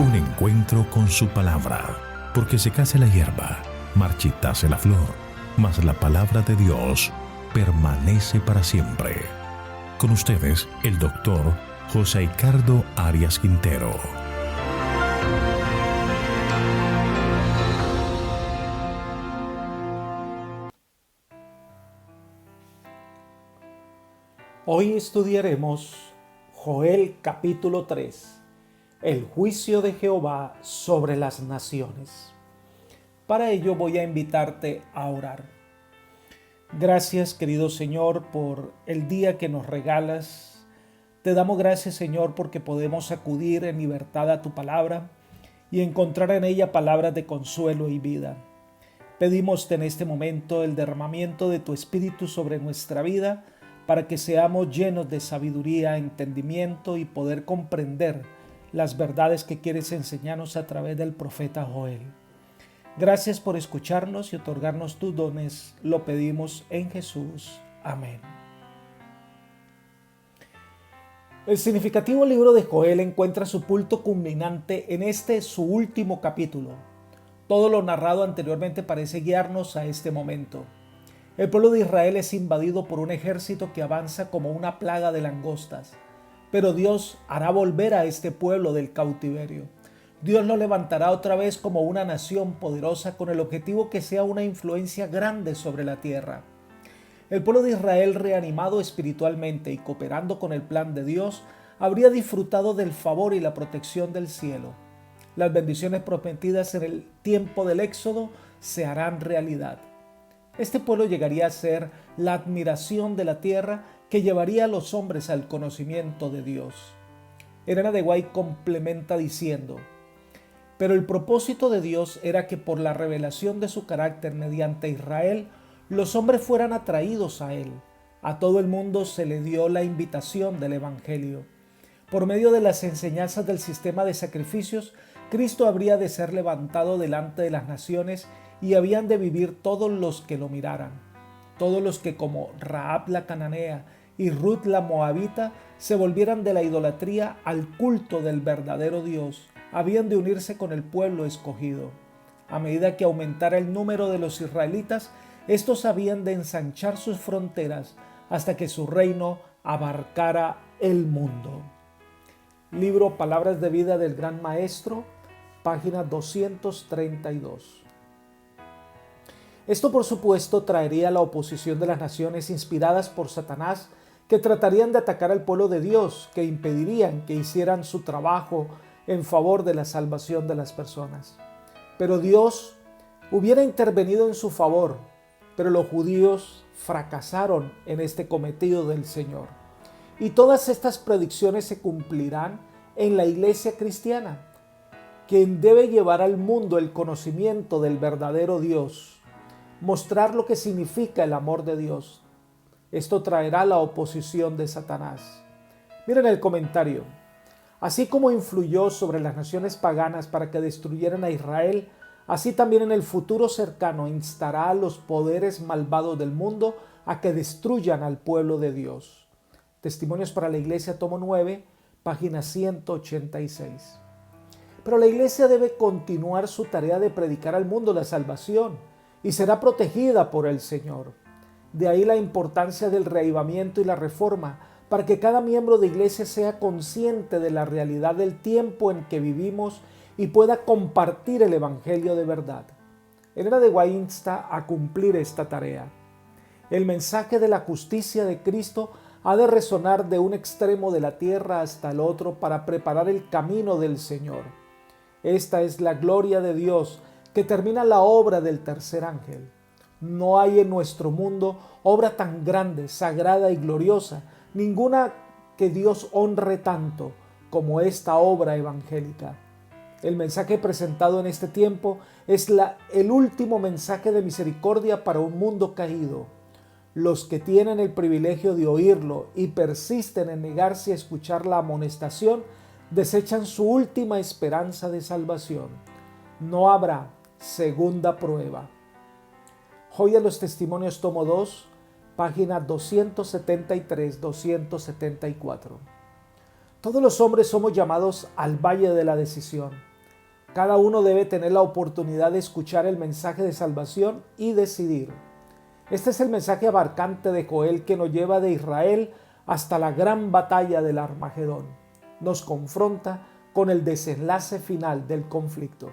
Un encuentro con su palabra, porque secase la hierba, marchitase la flor, mas la palabra de Dios permanece para siempre. Con ustedes, el doctor José Ricardo Arias Quintero. Hoy estudiaremos Joel capítulo 3, el juicio de Jehová sobre las naciones. Para ello voy a invitarte a orar. Gracias, querido Señor, por el día que nos regalas. Te damos gracias, Señor, porque podemos acudir en libertad a tu palabra y encontrar en ella palabras de consuelo y vida. Pedimos en este momento el derramamiento de tu Espíritu sobre nuestra vida para que seamos llenos de sabiduría, entendimiento y poder comprender las verdades que quieres enseñarnos a través del profeta Joel. Gracias por escucharnos y otorgarnos tus dones. Lo pedimos en Jesús. Amén. El significativo libro de Joel encuentra su punto culminante en su último capítulo. Todo lo narrado anteriormente parece guiarnos a este momento. El pueblo de Israel es invadido por un ejército que avanza como una plaga de langostas, pero Dios hará volver a este pueblo del cautiverio. Dios lo levantará otra vez como una nación poderosa con el objetivo que sea una influencia grande sobre la tierra. El pueblo de Israel, reanimado espiritualmente y cooperando con el plan de Dios, habría disfrutado del favor y la protección del cielo. Las bendiciones prometidas en el tiempo del Éxodo se harán realidad. Este pueblo llegaría a ser la admiración de la tierra que llevaría a los hombres al conocimiento de Dios. Elena de White complementa diciendo: pero el propósito de Dios era que por la revelación de su carácter mediante Israel, los hombres fueran atraídos a Él. A todo el mundo se le dio la invitación del Evangelio. Por medio de las enseñanzas del sistema de sacrificios, Cristo habría de ser levantado delante de las naciones y habían de vivir todos los que lo miraran. Todos los que, como Rahab la cananea y Ruth la moabita, se volvieran de la idolatría al culto del verdadero Dios, habían de unirse con el pueblo escogido. A medida que aumentara el número de los israelitas, estos habían de ensanchar sus fronteras hasta que su reino abarcara el mundo. Libro Palabras de Vida del Gran Maestro, página 232. Esto, por supuesto, traería la oposición de las naciones inspiradas por Satanás, que tratarían de atacar al pueblo de Dios, que impedirían que hicieran su trabajo en favor de la salvación de las personas. Pero Dios hubiera intervenido en su favor, pero los judíos fracasaron en este cometido del Señor. Y todas estas predicciones se cumplirán en la iglesia cristiana, quien debe llevar al mundo el conocimiento del verdadero Dios, mostrar lo que significa el amor de Dios. Esto traerá la oposición de Satanás. Miren el comentario. Así como influyó sobre las naciones paganas para que destruyeran a Israel, así también en el futuro cercano instará a los poderes malvados del mundo a que destruyan al pueblo de Dios. Testimonios para la Iglesia, tomo 9, página 186. Pero la Iglesia debe continuar su tarea de predicar al mundo la salvación y será protegida por el Señor. De ahí la importancia del reavivamiento y la reforma, para que cada miembro de iglesia sea consciente de la realidad del tiempo en que vivimos y pueda compartir el Evangelio de verdad. Elena de White insta a cumplir esta tarea. El mensaje de la justicia de Cristo ha de resonar de un extremo de la tierra hasta el otro para preparar el camino del Señor. Esta es la gloria de Dios que termina la obra del tercer ángel. No hay en nuestro mundo obra tan grande, sagrada y gloriosa, ninguna que Dios honre tanto como esta obra evangélica. El mensaje presentado en este tiempo es el último mensaje de misericordia para un mundo caído. Los que tienen el privilegio de oírlo y persisten en negarse a escuchar la amonestación, desechan su última esperanza de salvación. No habrá segunda prueba. Joya los Testimonios, tomo 2, página 273-274. Todos los hombres somos llamados al valle de la decisión. Cada uno debe tener la oportunidad de escuchar el mensaje de salvación y decidir. Este es el mensaje abarcante de Joel que nos lleva de Israel hasta la gran batalla del Armagedón. Nos confronta con el desenlace final del conflicto.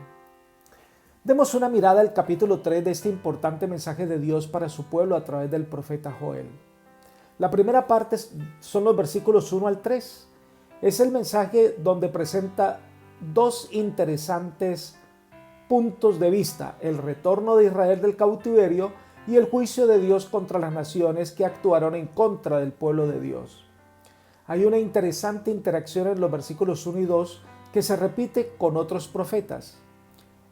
Demos una mirada al capítulo 3 de este importante mensaje de Dios para su pueblo a través del profeta Joel. La primera parte son los versículos 1 al 3. Es el mensaje donde presenta dos interesantes puntos de vista: el retorno de Israel del cautiverio y el juicio de Dios contra las naciones que actuaron en contra del pueblo de Dios. Hay una interesante interacción en los versículos 1 y 2 que se repite con otros profetas.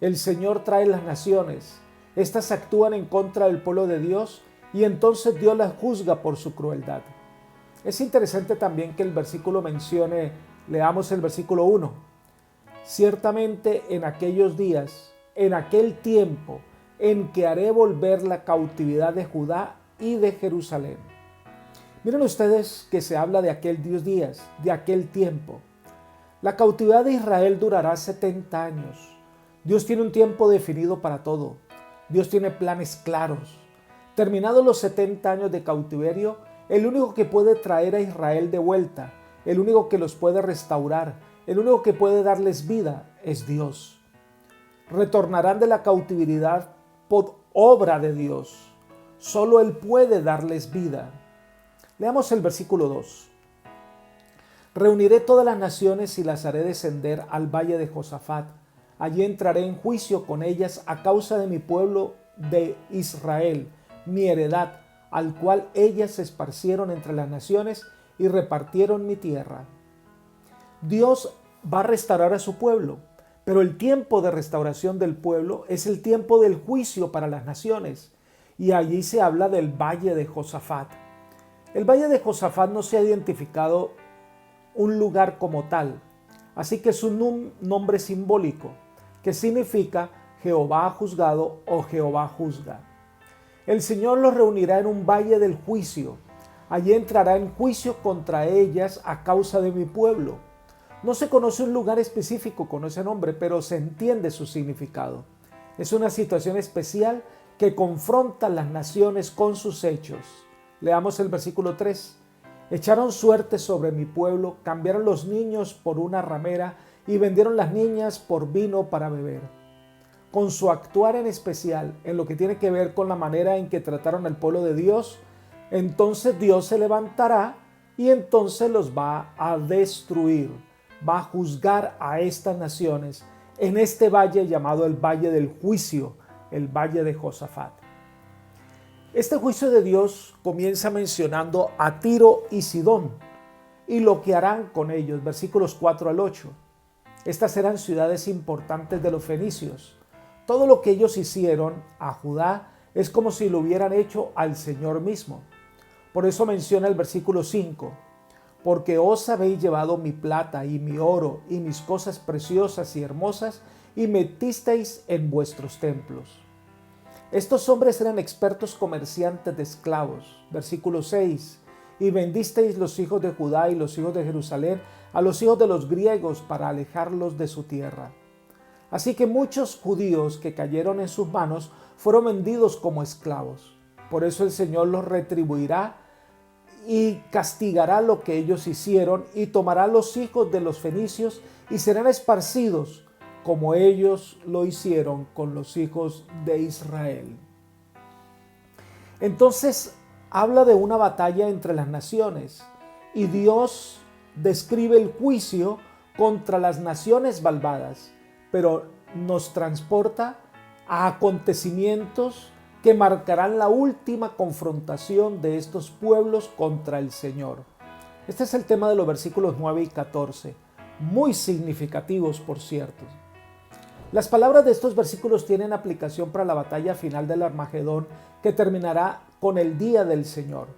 El Señor trae las naciones, estas actúan en contra del pueblo de Dios y entonces Dios las juzga por su crueldad. Es interesante también que el versículo mencione, leamos el versículo 1, ciertamente en aquellos días, en aquel tiempo, en que haré volver la cautividad de Judá y de Jerusalén. Miren ustedes que se habla de aquellos días, de aquel tiempo. La cautividad de Israel durará 70 años. Dios tiene un tiempo definido para todo. Dios tiene planes claros. Terminados los 70 años de cautiverio, el único que puede traer a Israel de vuelta, el único que los puede restaurar, el único que puede darles vida es Dios. Retornarán de la cautividad por obra de Dios. Solo Él puede darles vida. Leamos el versículo 2. Reuniré todas las naciones y las haré descender al valle de Josafat. Allí entraré en juicio con ellas a causa de mi pueblo de Israel, mi heredad, al cual ellas se esparcieron entre las naciones y repartieron mi tierra. Dios va a restaurar a su pueblo, pero el tiempo de restauración del pueblo es el tiempo del juicio para las naciones, y allí se habla del valle de Josafat. El valle de Josafat no se ha identificado un lugar como tal, así que es un nombre simbólico que significa Jehová ha juzgado o Jehová juzga. El Señor los reunirá en un valle del juicio. Allí entrará en juicio contra ellas a causa de mi pueblo. No se conoce un lugar específico con ese nombre, pero se entiende su significado. Es una situación especial que confronta a las naciones con sus hechos. Leamos el versículo 3. Echaron suerte sobre mi pueblo, cambiaron los niños por una ramera y vendieron las niñas por vino para beber. Con su actuar en especial, en lo que tiene que ver con la manera en que trataron al pueblo de Dios, entonces Dios se levantará y entonces los va a destruir, va a juzgar a estas naciones en este valle llamado el Valle del Juicio, el Valle de Josafat. Este juicio de Dios comienza mencionando a Tiro y Sidón y lo que harán con ellos, versículos 4 al 8. Estas eran ciudades importantes de los fenicios. Todo lo que ellos hicieron a Judá es como si lo hubieran hecho al Señor mismo. Por eso menciona el versículo 5. Porque os habéis llevado mi plata y mi oro y mis cosas preciosas y hermosas y metisteis en vuestros templos. Estos hombres eran expertos comerciantes de esclavos. Versículo 6. Y vendisteis los hijos de Judá y los hijos de Jerusalén a los hijos de los griegos para alejarlos de su tierra. Así que muchos judíos que cayeron en sus manos fueron vendidos como esclavos. Por eso el Señor los retribuirá y castigará lo que ellos hicieron y tomará los hijos de los fenicios y serán esparcidos como ellos lo hicieron con los hijos de Israel. Entonces habla de una batalla entre las naciones y Dios describe el juicio contra las naciones malvadas, pero nos transporta a acontecimientos que marcarán la última confrontación de estos pueblos contra el Señor. Este es el tema de los versículos 9 y 14, muy significativos por cierto. Las palabras de estos versículos tienen aplicación para la batalla final del Armagedón que terminará con el día del Señor,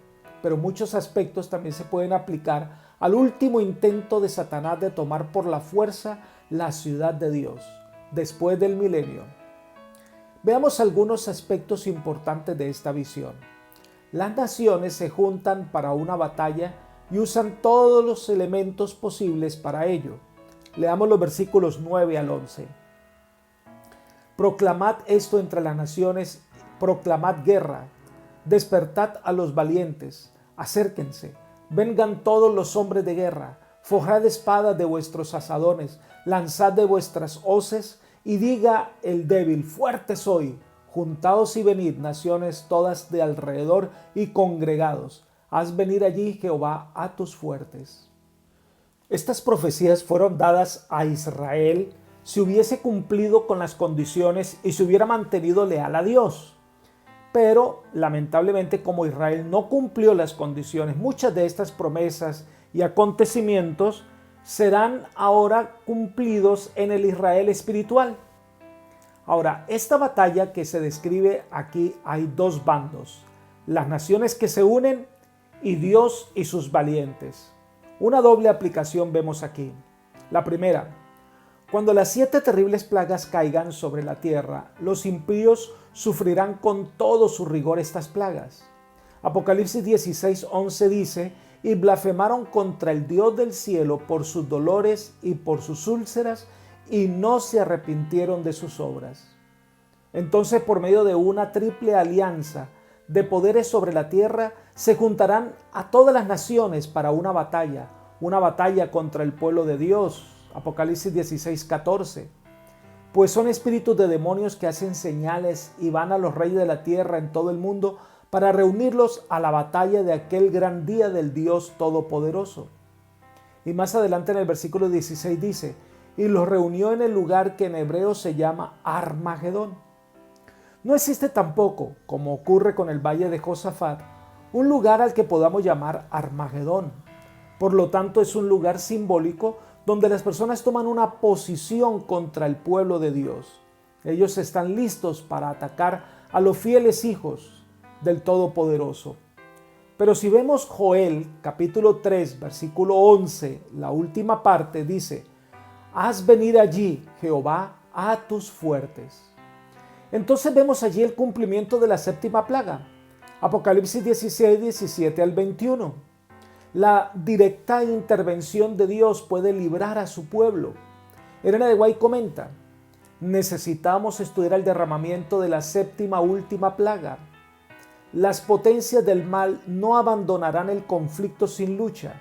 pero muchos aspectos también se pueden aplicar al último intento de Satanás de tomar por la fuerza la ciudad de Dios, después del milenio. Veamos algunos aspectos importantes de esta visión. Las naciones se juntan para una batalla y usan todos los elementos posibles para ello. Leamos los versículos 9 al 11. Proclamad esto entre las naciones, proclamad guerra, despertad a los valientes, acérquense, vengan todos los hombres de guerra, forjad espadas de vuestros asadones, lanzad de vuestras hoces, y diga el débil, fuerte soy. Juntaos y venid, naciones todas de alrededor y congregados. Haz venir allí, Jehová, a tus fuertes. Estas profecías fueron dadas a Israel si hubiese cumplido con las condiciones y se hubiera mantenido leal a Dios. Pero, lamentablemente, como Israel no cumplió las condiciones, muchas de estas promesas y acontecimientos serán ahora cumplidos en el Israel espiritual. Ahora, esta batalla que se describe aquí, hay dos bandos: las naciones que se unen y Dios y sus valientes. Una doble aplicación vemos aquí. La primera: cuando las 7 terribles plagas caigan sobre la tierra, los impíos sufrirán con todo su rigor estas plagas. Apocalipsis 16:11 dice: y blasfemaron contra el Dios del cielo por sus dolores y por sus úlceras, y no se arrepintieron de sus obras. Entonces, por medio de una triple alianza de poderes sobre la tierra, se juntarán a todas las naciones para una batalla contra el pueblo de Dios. Apocalipsis 16:14. Pues son espíritus de demonios que hacen señales y van a los reyes de la tierra en todo el mundo para reunirlos a la batalla de aquel gran día del Dios Todopoderoso. Y más adelante en el versículo 16 dice: y los reunió en el lugar que en hebreo se llama Armagedón. No existe tampoco, como ocurre con el valle de Josafat, un lugar al que podamos llamar Armagedón. Por lo tanto, es un lugar simbólico donde las personas toman una posición contra el pueblo de Dios. Ellos están listos para atacar a los fieles hijos del Todopoderoso. Pero si vemos Joel capítulo 3 versículo 11, la última parte dice: haz venir allí, Jehová, a tus fuertes. Entonces vemos allí el cumplimiento de la séptima plaga. Apocalipsis 16, 17 al 21. La directa intervención de Dios puede librar a su pueblo. Elena de White comenta: necesitamos estudiar el derramamiento de la séptima última plaga. Las potencias del mal no abandonarán el conflicto sin lucha.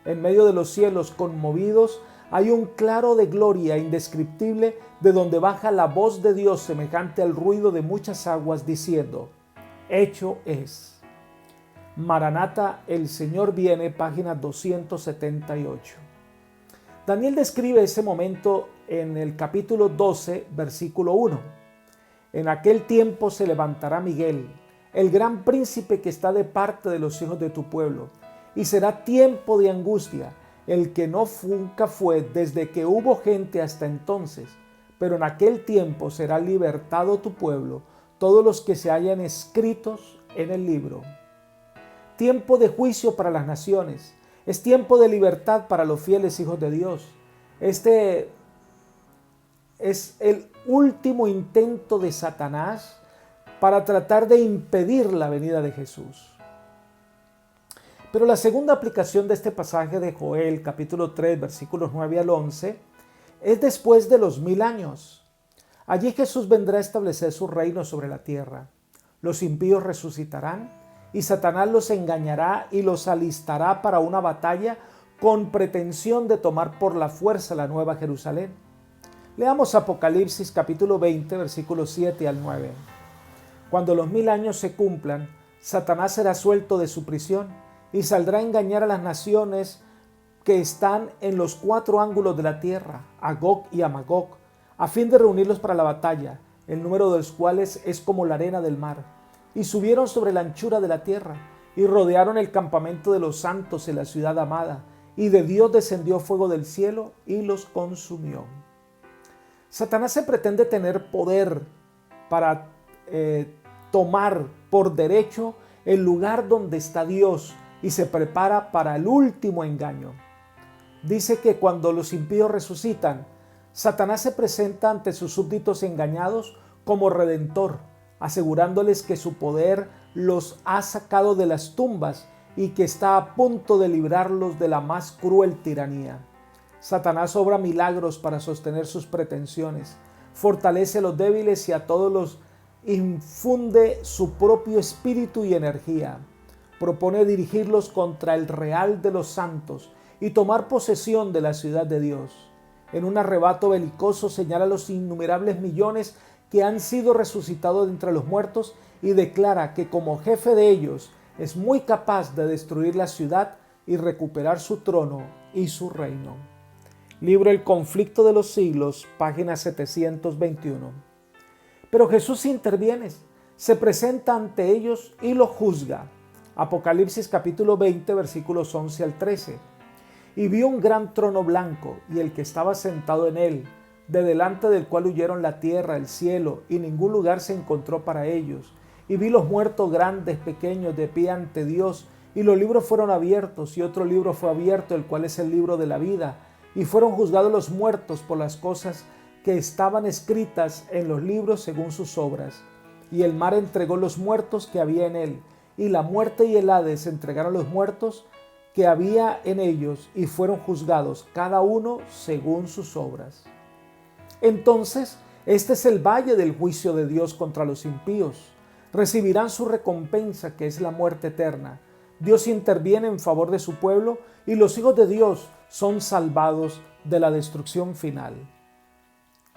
En medio de los cielos conmovidos hay un claro de gloria indescriptible de donde baja la voz de Dios semejante al ruido de muchas aguas diciendo: hecho es. Maranata, el Señor viene, página 278. Daniel describe ese momento en el capítulo 12, versículo 1. En aquel tiempo se levantará Miguel, el gran príncipe que está de parte de los hijos de tu pueblo, y será tiempo de angustia, el que nunca fue desde que hubo gente hasta entonces, pero en aquel tiempo será libertado tu pueblo, todos los que se hallan escritos en el libro. Tiempo de juicio para las naciones, es tiempo de libertad para los fieles hijos de Dios. Este es el último intento de Satanás para tratar de impedir la venida de Jesús. Pero la segunda aplicación de este pasaje de Joel, capítulo 3, versículos 9 al 11, es después de los 1000 años. Allí Jesús vendrá a establecer su reino sobre la tierra. Los impíos resucitarán y Satanás los engañará y los alistará para una batalla con pretensión de tomar por la fuerza la nueva Jerusalén. Leamos Apocalipsis capítulo 20, versículos 7 al 9. Cuando los 1000 años se cumplan, Satanás será suelto de su prisión y saldrá a engañar a las naciones que están en los 4 ángulos de la tierra, a Gog y a Magog, a fin de reunirlos para la batalla, el número de los cuales es como la arena del mar. Y subieron sobre la anchura de la tierra, y rodearon el campamento de los santos en la ciudad amada, y de Dios descendió fuego del cielo y los consumió. Satanás se pretende tener poder para tomar por derecho el lugar donde está Dios, y se prepara para el último engaño. Dice que cuando los impíos resucitan, Satanás se presenta ante sus súbditos engañados como redentor, asegurándoles que su poder los ha sacado de las tumbas y que está a punto de librarlos de la más cruel tiranía. Satanás obra milagros para sostener sus pretensiones, fortalece a los débiles y a todos los infunde su propio espíritu y energía. Propone dirigirlos contra el real de los santos y tomar posesión de la ciudad de Dios. En un arrebato belicoso señala los innumerables millones que han sido resucitados de entre los muertos y declara que como jefe de ellos es muy capaz de destruir la ciudad y recuperar su trono y su reino. Libro El conflicto de los siglos, página 721. Pero Jesús interviene, se presenta ante ellos y los juzga. Apocalipsis capítulo 20, versículos 11 al 13. Y vio un gran trono blanco y el que estaba sentado en él, de delante del cual huyeron la tierra, el cielo, y ningún lugar se encontró para ellos. Y vi los muertos grandes, pequeños, de pie ante Dios, y los libros fueron abiertos, y otro libro fue abierto, el cual es el libro de la vida. Y fueron juzgados los muertos por las cosas que estaban escritas en los libros según sus obras. Y el mar entregó los muertos que había en él, y la muerte y el Hades entregaron los muertos que había en ellos, y fueron juzgados cada uno según sus obras. Entonces, este es el valle del juicio de Dios contra los impíos. Recibirán su recompensa, que es la muerte eterna. Dios interviene en favor de su pueblo y los hijos de Dios son salvados de la destrucción final.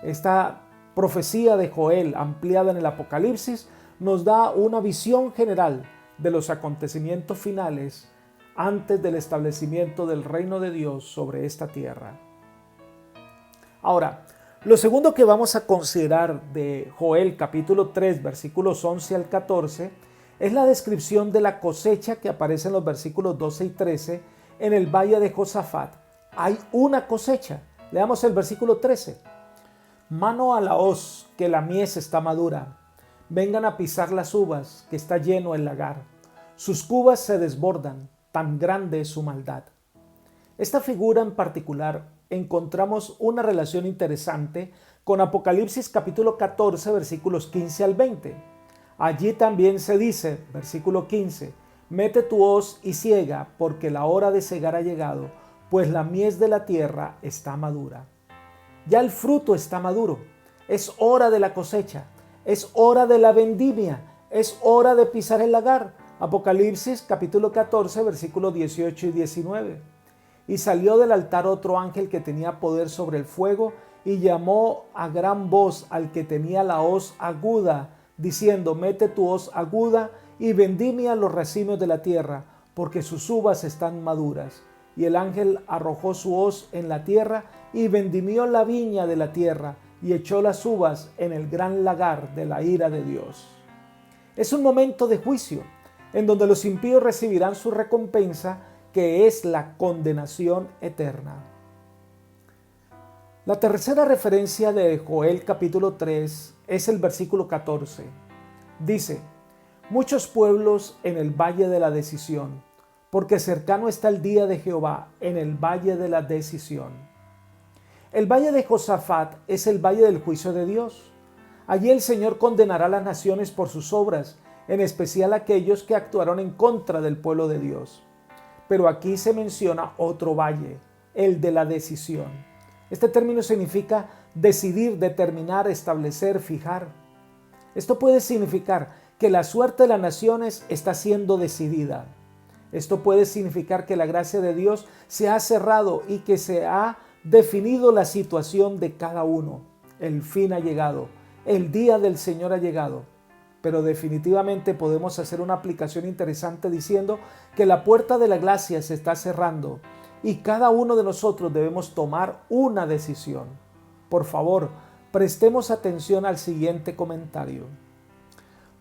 Esta profecía de Joel, ampliada en el Apocalipsis, nos da una visión general de los acontecimientos finales antes del establecimiento del reino de Dios sobre esta tierra. Ahora, lo segundo que vamos a considerar de Joel capítulo 3, versículos 11 al 14, es la descripción de la cosecha que aparece en los versículos 12 y 13 en el valle de Josafat. Hay una cosecha. Leamos el versículo 13. Mano a la hoz, que la mies está madura. Vengan a pisar las uvas, que está lleno el lagar. Sus cubas se desbordan, tan grande es su maldad. Esta figura en particular encontramos una relación interesante con Apocalipsis capítulo 14, versículos 15 al 20. Allí también se dice, versículo 15, mete tu hoz y siega, porque la hora de segar ha llegado, pues la mies de la tierra está madura. Ya el fruto está maduro, es hora de la cosecha, es hora de la vendimia, es hora de pisar el lagar. Apocalipsis capítulo 14, versículos 18 y 19. Y salió del altar otro ángel que tenía poder sobre el fuego y llamó a gran voz al que tenía la hoz aguda, diciendo, mete tu hoz aguda y vendimia los racimos de la tierra, porque sus uvas están maduras. Y el ángel arrojó su hoz en la tierra y vendimió la viña de la tierra y echó las uvas en el gran lagar de la ira de Dios. Es un momento de juicio en donde los impíos recibirán su recompensa, que es la condenación eterna. La tercera referencia de Joel capítulo 3 es el versículo 14. Dice, muchos pueblos en el valle de la decisión, porque cercano está el día de Jehová en el valle de la decisión. El valle de Josafat es el valle del juicio de Dios. Allí el Señor condenará a las naciones por sus obras, en especial aquellos que actuaron en contra del pueblo de Dios. Pero aquí se menciona otro valle, el de la decisión. Este término significa decidir, determinar, establecer, fijar. Esto puede significar que la suerte de las naciones está siendo decidida. Esto puede significar que la gracia de Dios se ha cerrado y que se ha definido la situación de cada uno. El fin ha llegado, el día del Señor ha llegado. Pero definitivamente podemos hacer una aplicación interesante diciendo que la puerta de la gracia se está cerrando y cada uno de nosotros debemos tomar una decisión. Por favor, prestemos atención al siguiente comentario.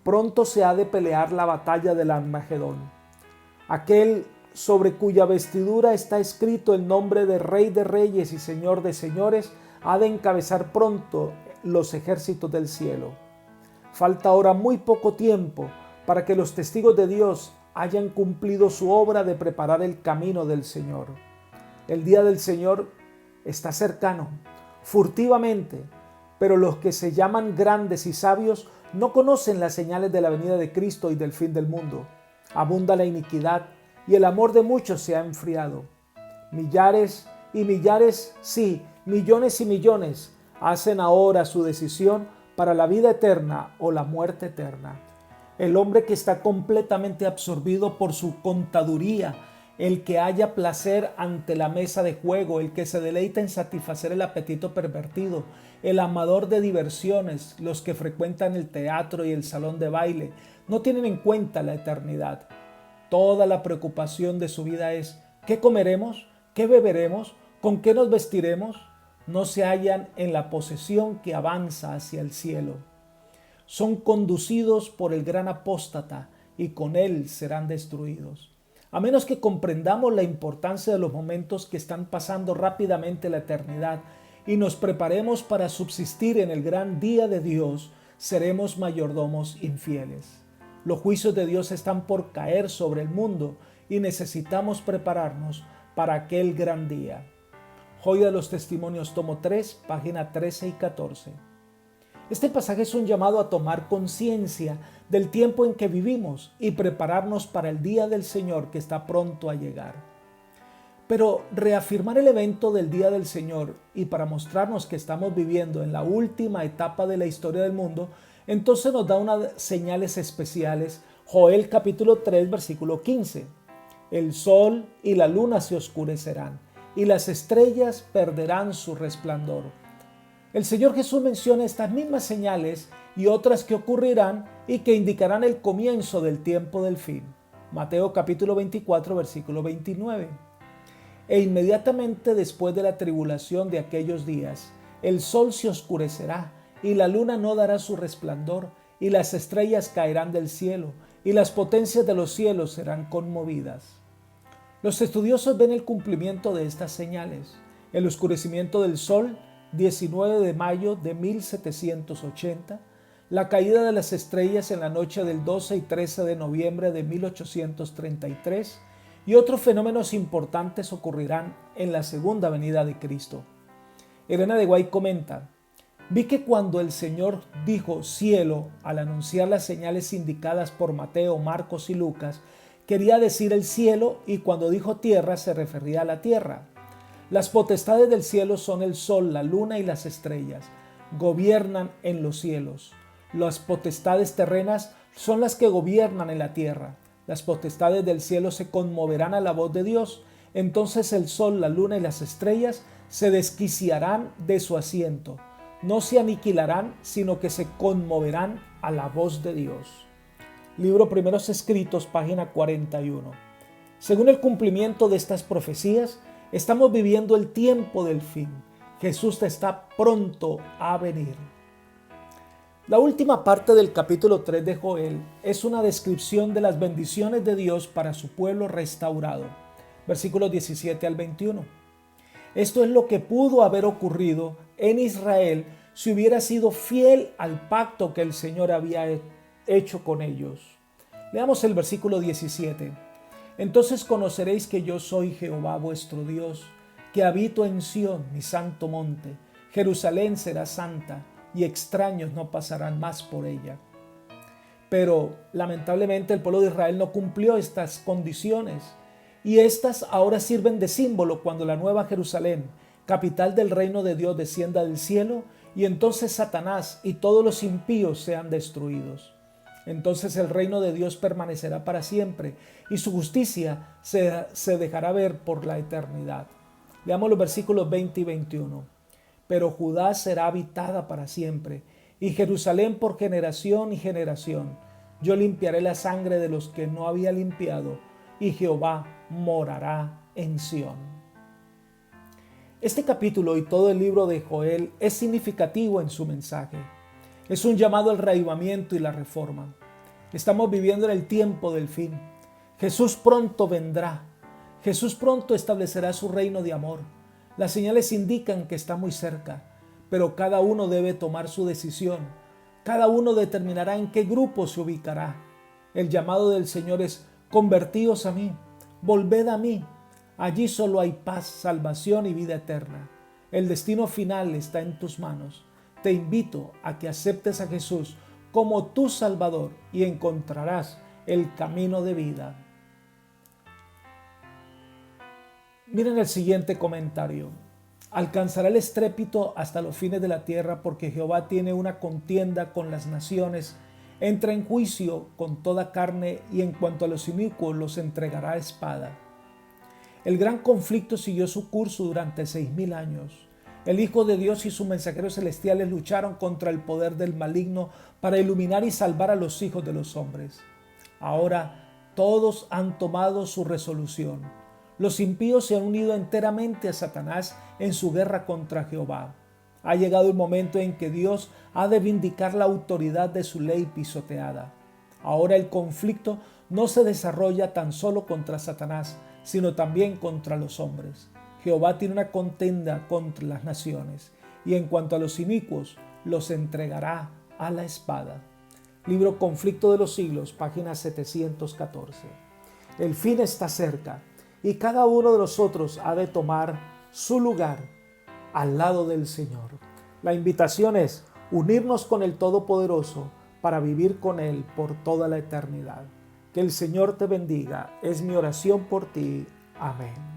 Pronto se ha de pelear la batalla del Armagedón. Aquel sobre cuya vestidura está escrito el nombre de Rey de Reyes y Señor de Señores ha de encabezar pronto los ejércitos del cielo. Falta ahora muy poco tiempo para que los testigos de Dios hayan cumplido su obra de preparar el camino del Señor. El día del Señor está cercano, furtivamente, pero los que se llaman grandes y sabios no conocen las señales de la venida de Cristo y del fin del mundo. Abunda la iniquidad y el amor de muchos se ha enfriado. Millares y millares, sí, millones y millones, Hacen ahora su decisión para la vida eterna o la muerte eterna. El hombre que está completamente absorbido por su contaduría, el que halla placer ante la mesa de juego, el que se deleita en satisfacer el apetito pervertido, el amador de diversiones, los que frecuentan el teatro y el salón de baile, no tienen en cuenta la eternidad. Toda la preocupación de su vida es: ¿qué comeremos? ¿Qué beberemos? ¿Con qué nos vestiremos? No se hallan en la posesión que avanza hacia el cielo. Son conducidos por el gran apóstata y con él serán destruidos. A menos que comprendamos la importancia de los momentos que están pasando rápidamente la eternidad y nos preparemos para subsistir en el gran día de Dios, seremos mayordomos infieles. Los juicios de Dios están por caer sobre el mundo y necesitamos prepararnos para aquel gran día. Joya de los Testimonios, tomo 3, página 13 y 14. Este pasaje es un llamado a tomar conciencia del tiempo en que vivimos y prepararnos para el día del Señor que está pronto a llegar. Pero reafirmar el evento del día del Señor y para mostrarnos que estamos viviendo en la última etapa de la historia del mundo, entonces nos da unas señales especiales. Joel capítulo 3, versículo 15. El sol y la luna se oscurecerán y las estrellas perderán su resplandor. El Señor Jesús menciona estas mismas señales y otras que ocurrirán y que indicarán el comienzo del tiempo del fin. Mateo capítulo 24, versículo 29. E inmediatamente después de la tribulación de aquellos días, el sol se oscurecerá y la luna no dará su resplandor y las estrellas caerán del cielo y las potencias de los cielos serán conmovidas. Los estudiosos ven el cumplimiento de estas señales. El oscurecimiento del sol, 19 de mayo de 1780, la caída de las estrellas en la noche del 12 y 13 de noviembre de 1833 y otros fenómenos importantes ocurrirán en la segunda venida de Cristo. Elena de White comenta: vi que cuando el Señor dijo cielo al anunciar las señales indicadas por Mateo, Marcos y Lucas, quería decir el cielo, y cuando dijo tierra se refería a la tierra. Las potestades del cielo son el sol, la luna y las estrellas. Gobiernan en los cielos. Las potestades terrenas son las que gobiernan en la tierra. Las potestades del cielo se conmoverán a la voz de Dios. Entonces el sol, la luna y las estrellas se desquiciarán de su asiento. No se aniquilarán, sino que se conmoverán a la voz de Dios. Libro Primeros Escritos, página 41. Según el cumplimiento de estas profecías, estamos viviendo el tiempo del fin. Jesús está pronto a venir. La última parte del capítulo 3 de Joel es una descripción de las bendiciones de Dios para su pueblo restaurado. Versículos 17 al 21. Esto es lo que pudo haber ocurrido en Israel si hubiera sido fiel al pacto que el Señor había hecho con ellos. Leamos el versículo 17. Entonces conoceréis que yo soy Jehová vuestro Dios, que habito en Sión, mi santo monte. Jerusalén será santa, y extraños no pasarán más por ella. Pero lamentablemente el pueblo de Israel no cumplió estas condiciones, y estas ahora sirven de símbolo cuando la nueva Jerusalén, capital del reino de Dios, descienda del cielo, y entonces Satanás y todos los impíos sean destruidos. Entonces el reino de Dios permanecerá para siempre y su justicia se dejará ver por la eternidad. Leamos los versículos 20 y 21. Pero Judá será habitada para siempre y Jerusalén por generación y generación. Yo limpiaré la sangre de los que no había limpiado y Jehová morará en Sión. Este capítulo y todo el libro de Joel es significativo en su mensaje. Es un llamado al reavivamiento y la reforma. Estamos viviendo en el tiempo del fin. Jesús pronto vendrá. Jesús pronto establecerá su reino de amor. Las señales indican que está muy cerca, pero cada uno debe tomar su decisión. Cada uno determinará en qué grupo se ubicará. El llamado del Señor es: convertíos a mí, volved a mí. Allí solo hay paz, salvación y vida eterna. El destino final está en tus manos. Te invito a que aceptes a Jesús como tu Salvador y encontrarás el camino de vida. Miren el siguiente comentario. Alcanzará el estrépito hasta los fines de la tierra, porque Jehová tiene una contienda con las naciones, entra en juicio con toda carne, y en cuanto a los inicuos los entregará a espada. El gran conflicto siguió su curso durante 6000 años. El Hijo de Dios y sus mensajeros celestiales lucharon contra el poder del maligno para iluminar y salvar a los hijos de los hombres. Ahora todos han tomado su resolución. Los impíos se han unido enteramente a Satanás en su guerra contra Jehová. Ha llegado el momento en que Dios ha de vindicar la autoridad de su ley pisoteada. Ahora el conflicto no se desarrolla tan solo contra Satanás, sino también contra los hombres. Jehová tiene una contienda contra las naciones, y en cuanto a los inicuos, los entregará a la espada. Libro Conflicto de los Siglos, página 714. El fin está cerca, y cada uno de nosotros ha de tomar su lugar al lado del Señor. La invitación es unirnos con el Todopoderoso para vivir con Él por toda la eternidad. Que el Señor te bendiga, es mi oración por ti. Amén.